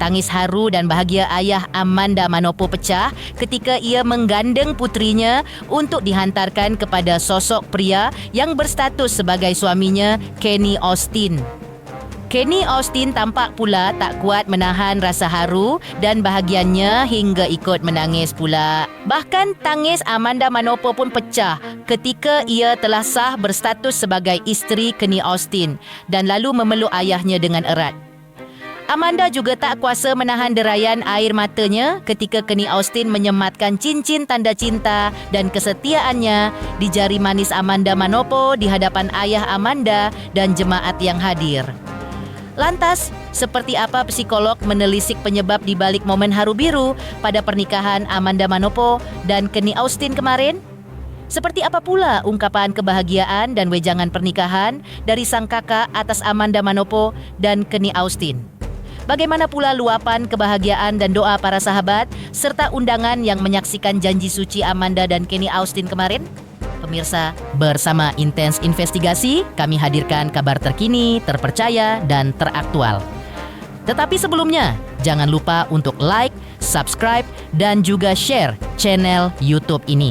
tangis haru dan bahagia ayah Amanda Manopo pecah ketika ia menggandeng putrinya untuk dihantarkan kepada sosok pria yang berstatus sebagai suaminya, Kenny Austin. Kenny Austin tampak pula tak kuat menahan rasa haru dan bahagiannya hingga ikut menangis pula. Bahkan tangis Amanda Manopo pun pecah ketika ia telah sah berstatus sebagai isteri Kenny Austin dan lalu memeluk ayahnya dengan erat. Amanda juga tak kuasa menahan derayan air matanya ketika Kenny Austin menyematkan cincin tanda cinta dan kesetiaannya di jari manis Amanda Manopo di hadapan ayah Amanda dan jemaat yang hadir. Lantas, seperti apa psikolog menelisik penyebab di balik momen haru biru pada pernikahan Amanda Manopo dan Kenny Austin kemarin? Seperti apa pula ungkapan kebahagiaan dan wejangan pernikahan dari sang kakak atas Amanda Manopo dan Kenny Austin? Bagaimana pula luapan kebahagiaan dan doa para sahabat serta undangan yang menyaksikan janji suci Amanda dan Kenny Austin kemarin? Pemirsa, bersama Intens Investigasi, kami hadirkan kabar terkini, terpercaya, dan teraktual. Tetapi sebelumnya, jangan lupa untuk like, subscribe, dan juga share channel YouTube ini.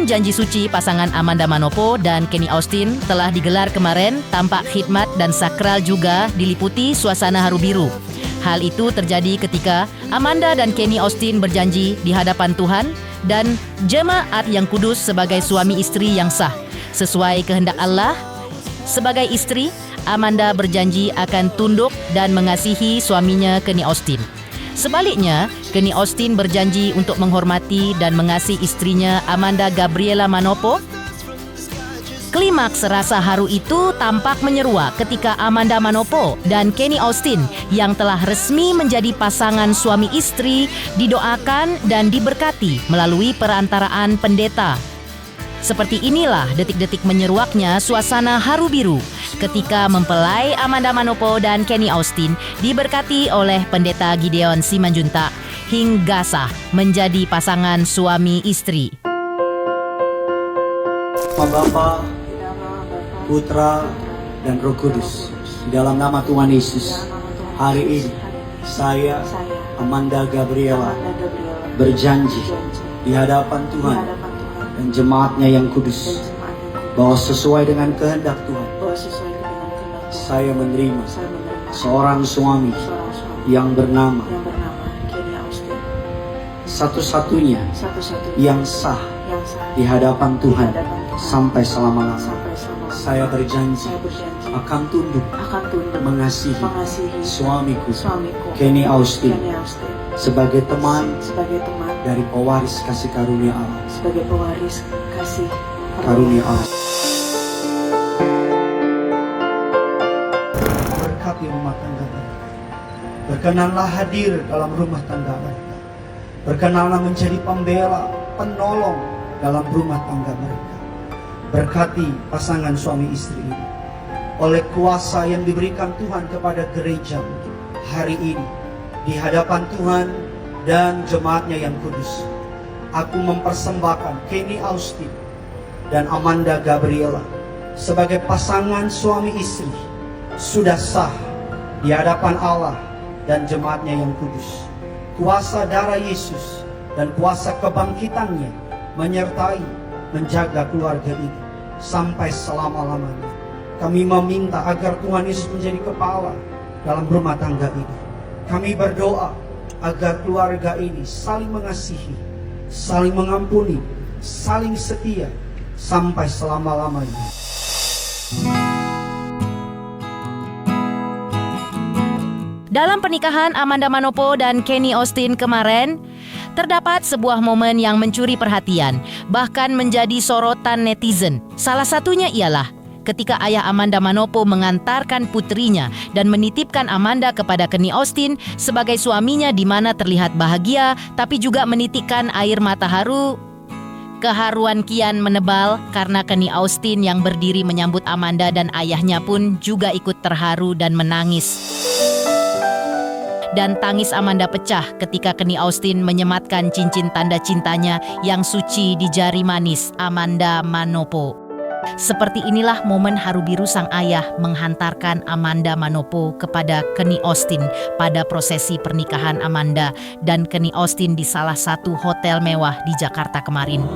Janji suci pasangan Amanda Manopo dan Kenny Austin telah digelar kemarin, tampak khidmat dan sakral juga diliputi suasana haru biru. Hal itu terjadi ketika Amanda dan Kenny Austin berjanji di hadapan Tuhan dan jemaat yang kudus sebagai suami istri yang sah. Sesuai kehendak Allah, sebagai istri, Amanda berjanji akan tunduk dan mengasihi suaminya Kenny Austin. Sebaliknya, Kenny Austin berjanji untuk menghormati dan mengasihi istrinya Amanda Gabriela Manopo. Klimaks rasa haru itu tampak menyeruak ketika Amanda Manopo dan Kenny Austin yang telah resmi menjadi pasangan suami istri didoakan dan diberkati melalui perantaraan pendeta. Seperti inilah detik-detik menyeruaknya suasana haru biru ketika mempelai Amanda Manopo dan Kenny Austin diberkati oleh pendeta Gideon Simanjuntak hingga sah menjadi pasangan suami istri. Bapa, Putra, dan Roh Kudus, di dalam nama Tuhan Yesus, hari ini saya, Amanda Gabriela, berjanji di hadapan Tuhan dan jemaatnya yang kudus bahwa sesuai dengan kehendak Tuhan, saya menerima seorang suami yang bernama satu-satunya yang sah di hadapan Tuhan sampai selama-lamanya. Saya berjanji akan tunduk mengasihi suamiku Kenny Austin sebagai teman dari pewaris kasih karunia Allah. Sebagai pewaris kasih karunia Allah. Berkati rumah tangga mereka. Berkenanlah hadir dalam rumah tangga mereka. Berkenanlah menjadi pembela, penolong dalam rumah tangga mereka. Berkati pasangan suami istri ini oleh kuasa yang diberikan Tuhan kepada gereja hari ini di hadapan Tuhan dan jemaatnya yang kudus. Aku mempersembahkan Kenny Austin dan Amanda Gabriela sebagai pasangan suami istri sudah sah di hadapan Allah dan jemaatnya yang kudus. Kuasa darah Yesus dan kuasa kebangkitannya menyertai menjaga keluarga ini sampai selama-lamanya. Kami meminta agar Tuhan Yesus menjadi kepala dalam rumah tangga ini. Kami berdoa agar keluarga ini saling mengasihi, saling mengampuni, saling setia sampai selama-lamanya. Dalam pernikahan Amanda Manopo dan Kenny Austin kemarin, terdapat sebuah momen yang mencuri perhatian, bahkan menjadi sorotan netizen. Salah satunya ialah ketika ayah Amanda Manopo mengantarkan putrinya dan menitipkan Amanda kepada Kenny Austin sebagai suaminya, di mana terlihat bahagia tapi juga menitikkan air mata haru Keharuan kian menebal karena Kenny Austin yang berdiri menyambut Amanda dan ayahnya pun juga ikut terharu dan menangis. Dan tangis Amanda pecah ketika Kenny Austin menyematkan cincin tanda cintanya yang suci di jari manis Amanda Manopo. Seperti inilah momen haru biru sang ayah menghantarkan Amanda Manopo kepada Kenny Austin pada prosesi pernikahan Amanda dan Kenny Austin di salah satu hotel mewah di Jakarta kemarin.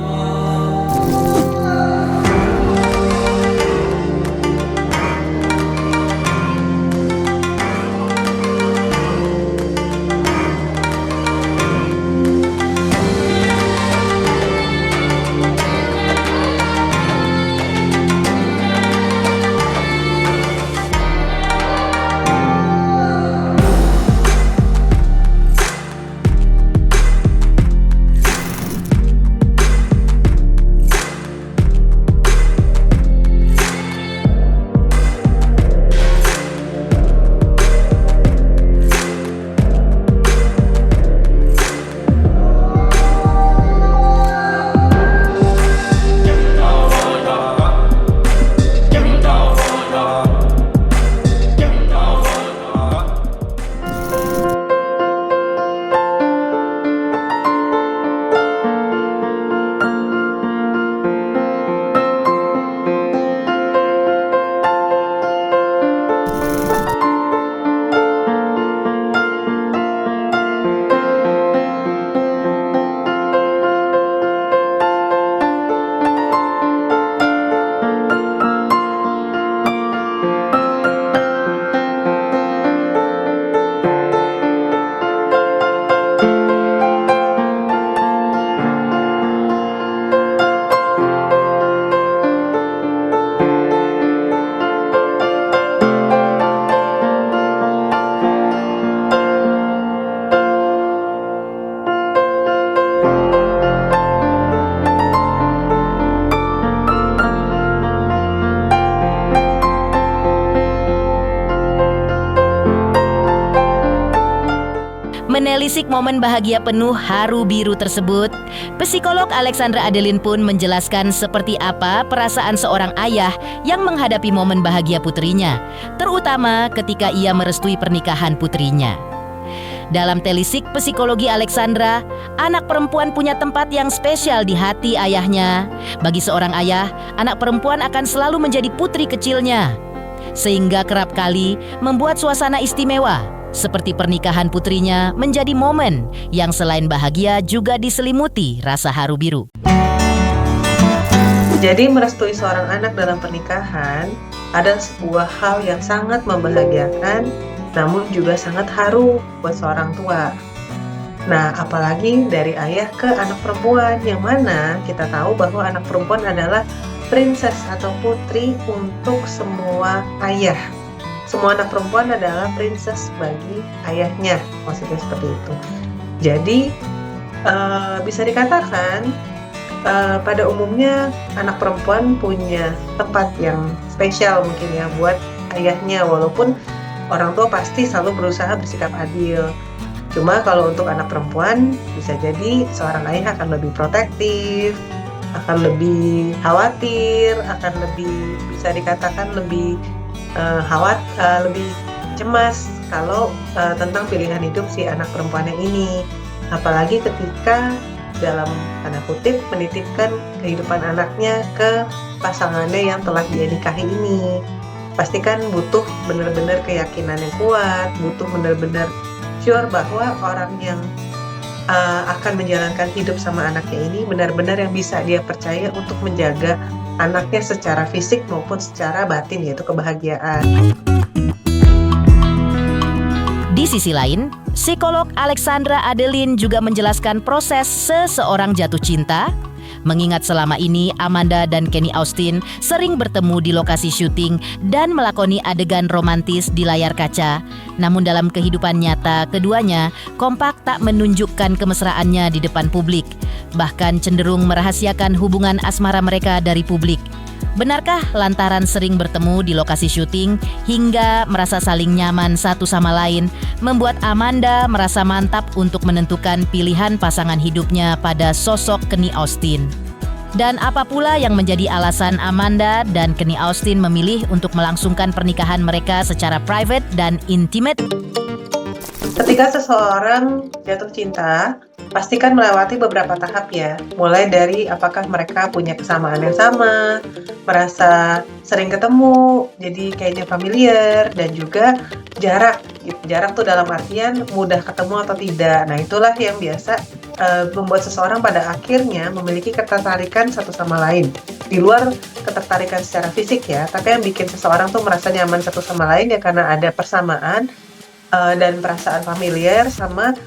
Menelisik momen bahagia penuh haru biru tersebut, psikolog Alexandra Adeline pun menjelaskan seperti apa perasaan seorang ayah yang menghadapi momen bahagia putrinya, terutama ketika ia merestui pernikahan putrinya. Dalam telisik psikologi Alexandra, anak perempuan punya tempat yang spesial di hati ayahnya. Bagi seorang ayah, anak perempuan akan selalu menjadi putri kecilnya, sehingga kerap kali membuat suasana istimewa seperti pernikahan putrinya menjadi momen yang selain bahagia juga diselimuti rasa haru biru. Jadi merestui seorang anak dalam pernikahan adalah sebuah hal yang sangat membahagiakan, namun juga sangat haru buat seorang tua. Nah, apalagi dari ayah ke anak perempuan, yang mana kita tahu bahwa anak perempuan adalah princess atau putri untuk semua ayah. Semua anak perempuan adalah princess bagi ayahnya, maksudnya seperti itu. Jadi bisa dikatakan pada umumnya anak perempuan punya tempat yang spesial mungkin ya buat ayahnya, walaupun orang tua pasti selalu berusaha bersikap adil. Cuma kalau untuk anak perempuan bisa jadi seorang ayah akan lebih protektif, akan lebih khawatir, akan lebih bisa dikatakan lebih lebih cemas kalau tentang pilihan hidup si anak perempuannya ini, apalagi ketika dalam tanda kutip menitipkan kehidupan anaknya ke pasangannya yang telah dia nikahi ini. Pastikan butuh benar-benar keyakinan yang kuat, butuh benar-benar sure bahwa orang yang akan menjalankan hidup sama anaknya ini benar-benar yang bisa dia percaya untuk menjaga anaknya secara fisik maupun secara batin, yaitu kebahagiaan. Di sisi lain, psikolog Alexandra Adeline juga menjelaskan proses seseorang jatuh cinta, mengingat selama ini Amanda dan Kenny Austin sering bertemu di lokasi syuting dan melakoni adegan romantis di layar kaca. Namun dalam kehidupan nyata, keduanya kompak tak menunjukkan kemesraannya di depan publik, bahkan cenderung merahasiakan hubungan asmara mereka dari publik. Benarkah lantaran sering bertemu di lokasi syuting hingga merasa saling nyaman satu sama lain, membuat Amanda merasa mantap untuk menentukan pilihan pasangan hidupnya pada sosok Kenny Austin? Dan apa pula yang menjadi alasan Amanda dan Kenny Austin memilih untuk melangsungkan pernikahan mereka secara private dan intimate? Ketika seseorang jatuh cinta, pastikan melewati beberapa tahap ya. Mulai dari apakah mereka punya kesamaan yang sama, merasa sering ketemu, jadi kayaknya familiar, dan juga jarak. Jarak tuh dalam artian mudah ketemu atau tidak. Nah itulah yang biasa membuat seseorang pada akhirnya memiliki ketertarikan satu sama lain. Di luar ketertarikan secara fisik ya, tapi yang bikin seseorang tuh merasa nyaman satu sama lain ya karena ada persamaan dan perasaan familiar sama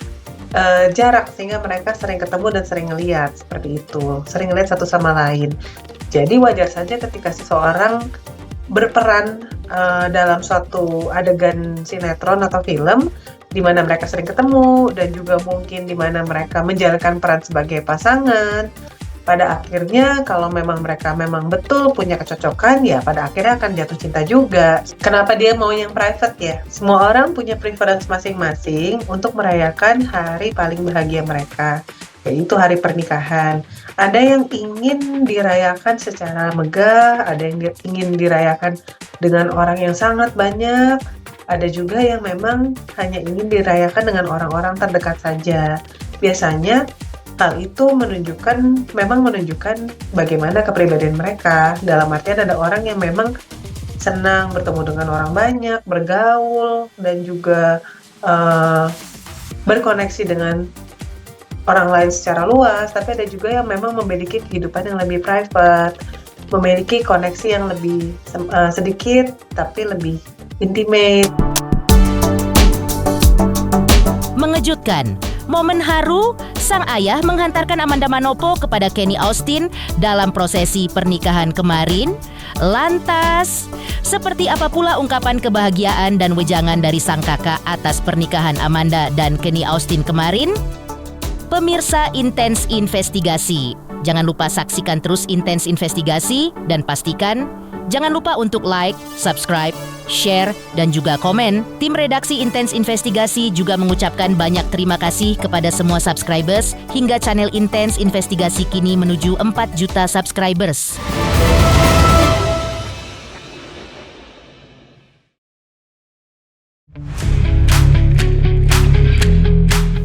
jarak, sehingga mereka sering ketemu dan sering ngeliat seperti itu, sering ngeliat satu sama lain. Jadi wajar saja ketika seseorang berperan dalam suatu adegan sinetron atau film di mana mereka sering ketemu dan juga mungkin di mana mereka menjalankan peran sebagai pasangan. Pada akhirnya kalau memang mereka memang betul punya kecocokan ya pada akhirnya akan jatuh cinta juga. Kenapa dia mau yang private ya? Semua orang punya preference masing-masing untuk merayakan hari paling bahagia mereka, yaitu hari pernikahan. Ada yang ingin dirayakan secara megah, ada yang ingin dirayakan dengan orang yang sangat banyak, ada juga yang memang hanya ingin dirayakan dengan orang-orang terdekat saja. Biasanya hal itu memang menunjukkan bagaimana kepribadian mereka. Dalam artian ada orang yang memang senang bertemu dengan orang banyak, bergaul, dan juga berkoneksi dengan orang lain secara luas. Tapi ada juga yang memang memiliki kehidupan yang lebih private, memiliki koneksi yang lebih sedikit tapi lebih intimate. Mengejutkan, momen haru sang ayah menghantarkan Amanda Manopo kepada Kenny Austin dalam prosesi pernikahan kemarin. Lantas, seperti apa pula ungkapan kebahagiaan dan wejangan dari sang kakak atas pernikahan Amanda dan Kenny Austin kemarin? Pemirsa Intens Investigasi, jangan lupa saksikan terus Intens Investigasi dan pastikan jangan lupa untuk like, subscribe, share, dan juga komen. Tim redaksi Intens Investigasi juga mengucapkan banyak terima kasih kepada semua subscribers hingga channel Intens Investigasi kini menuju 4 juta subscribers.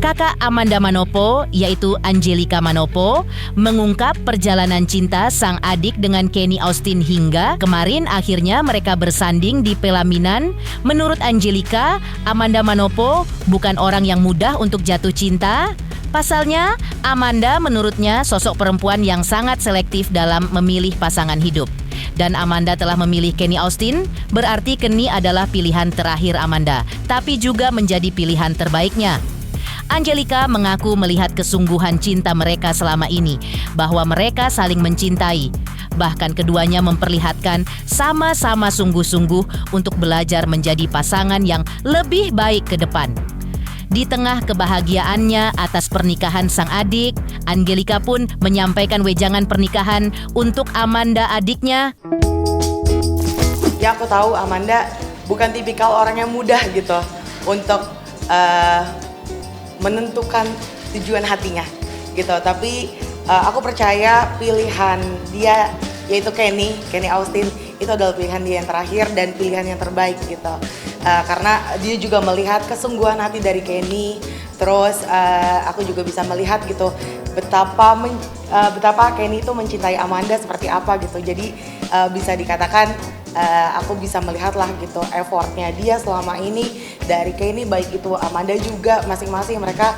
Kakak Amanda Manopo, yaitu Angelica Manopo, mengungkap perjalanan cinta sang adik dengan Kenny Austin hingga kemarin akhirnya mereka bersanding di pelaminan. Menurut Angelica, Amanda Manopo bukan orang yang mudah untuk jatuh cinta. Pasalnya, Amanda menurutnya sosok perempuan yang sangat selektif dalam memilih pasangan hidup. Dan Amanda telah memilih Kenny Austin, berarti Kenny adalah pilihan terakhir Amanda, tapi juga menjadi pilihan terbaiknya. Angelica mengaku melihat kesungguhan cinta mereka selama ini, bahwa mereka saling mencintai. Bahkan keduanya memperlihatkan sama-sama sungguh-sungguh untuk belajar menjadi pasangan yang lebih baik ke depan. Di tengah kebahagiaannya atas pernikahan sang adik, Angelica pun menyampaikan wejangan pernikahan untuk Amanda adiknya. Ya aku tahu Amanda bukan tipikal orang yang mudah gitu untuk menentukan tujuan hatinya gitu, tapi aku percaya pilihan dia yaitu Kenny Austin itu adalah pilihan dia yang terakhir dan pilihan yang terbaik gitu, karena dia juga melihat kesungguhan hati dari Kenny. Terus aku juga bisa melihat gitu betapa Kenny itu mencintai Amanda seperti apa gitu. Jadi bisa dikatakan aku bisa melihat lah gitu effortnya dia selama ini dari Kenny, baik itu Amanda juga, masing-masing mereka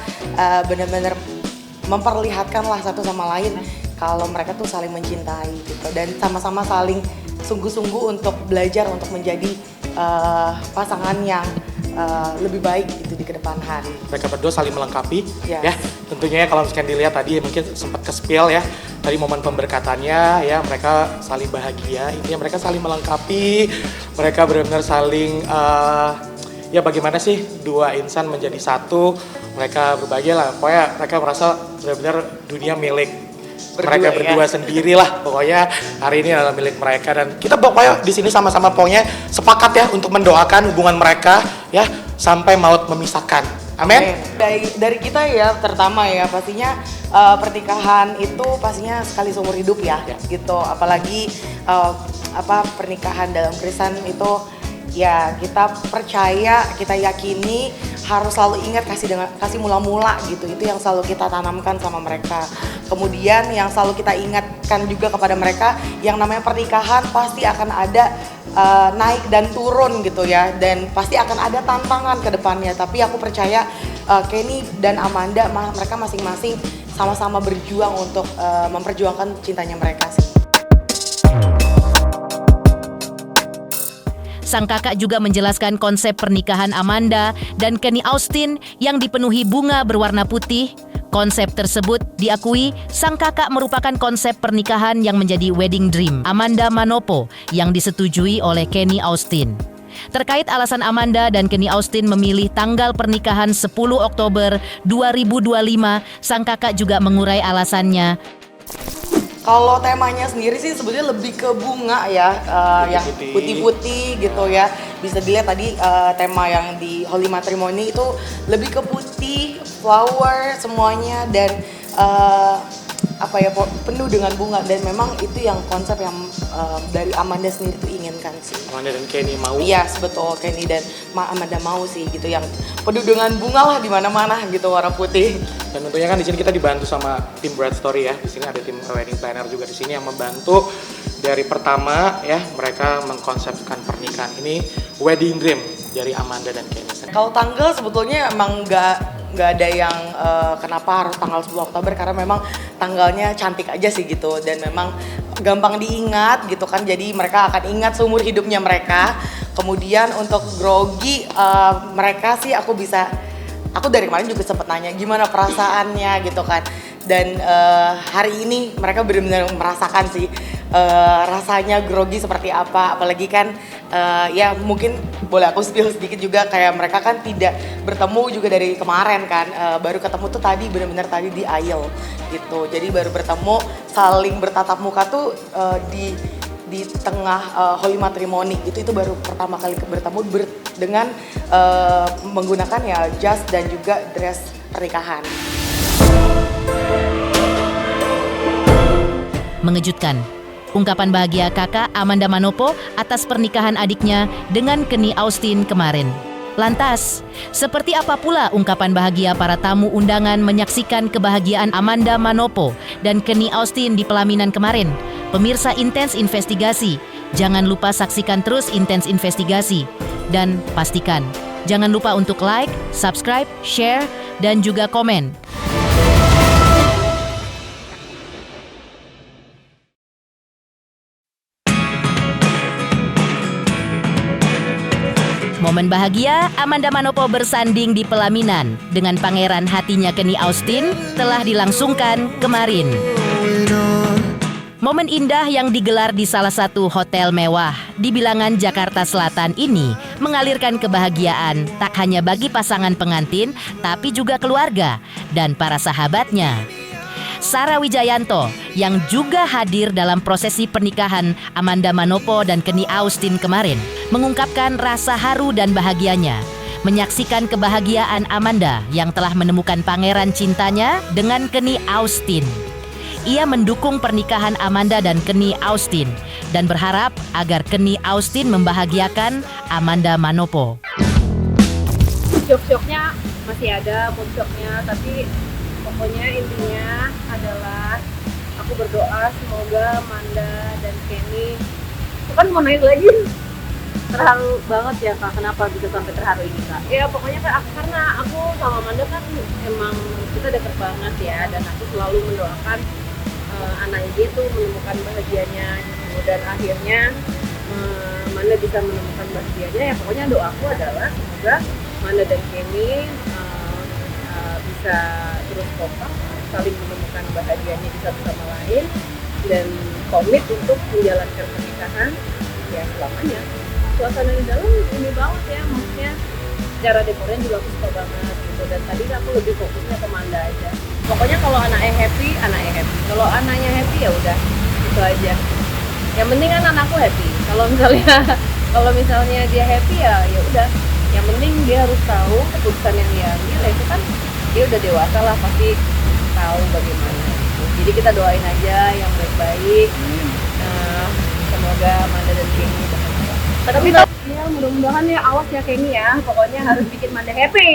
benar-benar memperlihatkan lah satu sama lain kalau mereka tuh saling mencintai gitu dan sama-sama saling sungguh-sungguh untuk belajar untuk menjadi pasangan yang lebih baik gitu di kedepan hari. Mereka berdua saling melengkapi, ya. Tentunya kalau misalkan dilihat tadi mungkin sempat ke-spill ya. Tadi momen pemberkatannya ya, mereka saling bahagia. Intinya mereka saling melengkapi, mereka benar-benar saling ya bagaimana sih dua insan menjadi satu. Mereka berbahagia lah. Pokoknya mereka merasa benar-benar dunia milik mereka berdua sendirilah, pokoknya hari ini adalah milik mereka dan kita pokoknya di sini sama-sama pokoknya sepakat ya untuk mendoakan hubungan mereka ya sampai maut memisahkan. Amin. Dari kita ya terutama ya pastinya pernikahan itu pastinya sekali seumur hidup ya, gitu. Apalagi pernikahan dalam Kristen itu ya kita percaya, kita yakini harus selalu ingat kasih mula-mula gitu. Itu yang selalu kita tanamkan sama mereka. Kemudian yang selalu kita ingatkan juga kepada mereka, yang namanya pernikahan pasti akan ada naik dan turun gitu ya, dan pasti akan ada tantangan ke depannya. Tapi aku percaya Kenny dan Amanda mereka masing-masing sama-sama berjuang untuk memperjuangkan cintanya mereka sih. Sang kakak juga menjelaskan konsep pernikahan Amanda dan Kenny Austin yang dipenuhi bunga berwarna putih. Konsep tersebut diakui sang kakak merupakan konsep pernikahan yang menjadi wedding dream Amanda Manopo yang disetujui oleh Kenny Austin. Terkait alasan Amanda dan Kenny Austin memilih tanggal pernikahan 10 Oktober 2025, sang kakak juga mengurai alasannya. Kalau temanya sendiri sih sebetulnya lebih ke bunga ya, yang putih-putih gitu ya. Bisa dilihat tadi tema yang di Holy Matrimony itu lebih ke putih, flower semuanya, dan penuh dengan bunga. Dan memang itu yang konsep yang dari Amanda sendiri tuh inginkan sih. Amanda dan Kenny mau? Iya, betul. Kenny dan Amanda mau sih gitu, yang penuh dengan bunga lah di mana-mana gitu, warna putih. Dan tentunya kan di sini kita dibantu sama tim Bright Story ya. Di sini ada tim wedding planner juga di sini yang membantu dari pertama ya, mereka mengkonsepkan pernikahan ini wedding dream dari Amanda dan Kenny. Kalau tanggal sebetulnya emang nggak ada yang kenapa harus tanggal 10 Oktober, karena memang tanggalnya cantik aja sih gitu, dan memang gampang diingat gitu kan, jadi mereka akan ingat seumur hidupnya mereka. Kemudian untuk grogi mereka sih aku dari kemarin juga sempat nanya gimana perasaannya gitu kan, dan hari ini mereka benar-benar merasakan sih rasanya grogi seperti apa. Apalagi kan ya mungkin boleh aku spill sedikit juga, kayak mereka kan tidak bertemu juga dari kemarin kan, baru ketemu tuh tadi, benar-benar tadi di aisle gitu. Jadi baru bertemu, saling bertatap muka tuh di tengah Holy Matrimony itu baru pertama kali bertemu dengan menggunakan ya jas dan juga dress pernikahan. Mengejutkan. Ungkapan bahagia kakak Amanda Manopo atas pernikahan adiknya dengan Kenny Austin kemarin. Lantas, seperti apa pula ungkapan bahagia para tamu undangan menyaksikan kebahagiaan Amanda Manopo dan Kenny Austin di pelaminan kemarin? Pemirsa Intens Investigasi, jangan lupa saksikan terus Intens Investigasi. Dan pastikan, jangan lupa untuk like, subscribe, share, dan juga komen. Momen bahagia Amanda Manopo bersanding di pelaminan dengan pangeran hatinya Kenny Austin telah dilangsungkan kemarin. Momen indah yang digelar di salah satu hotel mewah di Bilangan, Jakarta Selatan ini mengalirkan kebahagiaan tak hanya bagi pasangan pengantin, tapi juga keluarga dan para sahabatnya. Sarah Wijayanto yang juga hadir dalam prosesi pernikahan Amanda Manopo dan Kenny Austin kemarin mengungkapkan rasa haru dan bahagianya menyaksikan kebahagiaan Amanda yang telah menemukan pangeran cintanya dengan Kenny Austin. Ia mendukung pernikahan Amanda dan Kenny Austin dan berharap agar Kenny Austin membahagiakan Amanda Manopo. Shock-shocknya masih ada, mood shocknya, tapi pokoknya intinya adalah aku berdoa semoga Amanda dan Kenny, bukan mau naik lagi, terharu banget ya Kak. Kenapa bisa sampai terharu ini Kak? Ya pokoknya karena aku sama Amanda kan emang kita deket banget ya, dan aku selalu mendoakan anak itu menemukan bahagianya gitu, dan akhirnya Amanda bisa menemukan bahagianya. Ya pokoknya doaku adalah semoga Amanda dan Kenny bisa terus kompak, saling menemukan bahagianya di satu sama lain, dan komit untuk menjalankan pernikahan ya selamanya. Suasana di dalam ini banget ya, maksudnya cara dekornya juga aku suka banget gitu, dan tadi aku lebih fokusnya ke Amanda aja. Pokoknya kalau anaknya happy, kalau anaknya happy ya udah itu aja. Yang penting kan anakku happy. Kalau misalnya dia happy ya udah Yang penting dia harus tahu keputusan yang dia ambil, ya itu kan dia udah dewasa lah, pasti tahu bagaimana gitu. Jadi kita doain aja yang baik-baik. Semoga Amanda dan Kenny bahagia. Tapi ya mudah-mudahan ya, awas ya Kenny ya, pokoknya harus bikin Amanda happy.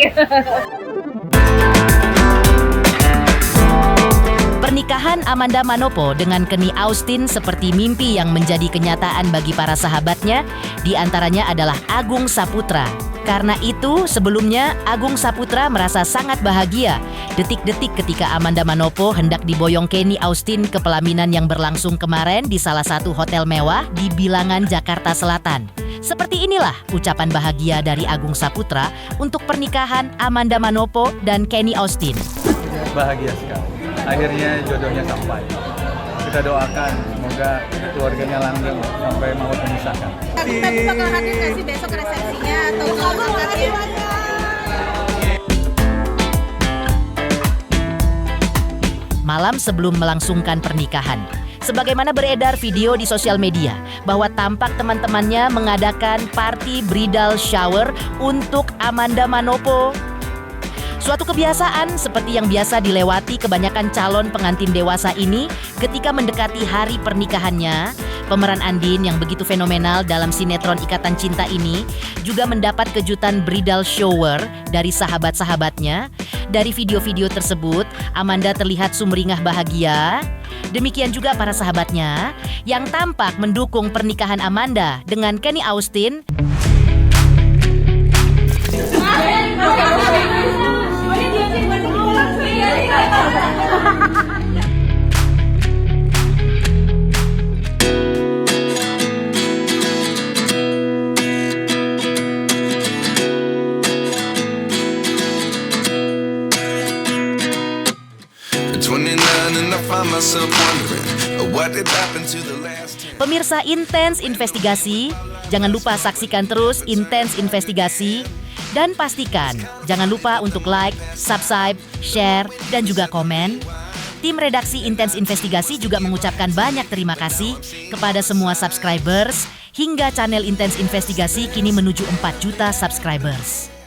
Pernikahan Amanda Manopo dengan Kenny Austin seperti mimpi yang menjadi kenyataan bagi para sahabatnya, di antaranya adalah Agung Saputra. Karena itu, sebelumnya Agung Saputra merasa sangat bahagia detik-detik ketika Amanda Manopo hendak diboyong Kenny Austin ke pelaminan yang berlangsung kemarin di salah satu hotel mewah di Bilangan, Jakarta Selatan. Seperti inilah ucapan bahagia dari Agung Saputra untuk pernikahan Amanda Manopo dan Kenny Austin. Bahagia sekali. Akhirnya jodohnya sampai. Kita doakan semoga keluarganya langgeng sampai maut memisahkan. Tapi bakal hadir nggak sih besok resepsinya atau akadnya? Malam sebelum melangsungkan pernikahan, sebagaimana beredar video di sosial media bahwa tampak teman-temannya mengadakan party bridal shower untuk Amanda Manopo. Suatu kebiasaan seperti yang biasa dilewati kebanyakan calon pengantin dewasa ini ketika mendekati hari pernikahannya. Pemeran Andin yang begitu fenomenal dalam sinetron Ikatan Cinta ini juga mendapat kejutan bridal shower dari sahabat-sahabatnya. Dari video-video tersebut, Amanda terlihat sumringah bahagia. Demikian juga para sahabatnya yang tampak mendukung pernikahan Amanda dengan Kenny Austin. Pemirsa Intens Investigasi, jangan lupa saksikan terus Intens Investigasi dan pastikan jangan lupa untuk like, subscribe, share, dan juga komen. Tim redaksi Intens Investigasi juga mengucapkan banyak terima kasih kepada semua subscribers hingga channel Intens Investigasi kini menuju 4 juta subscribers.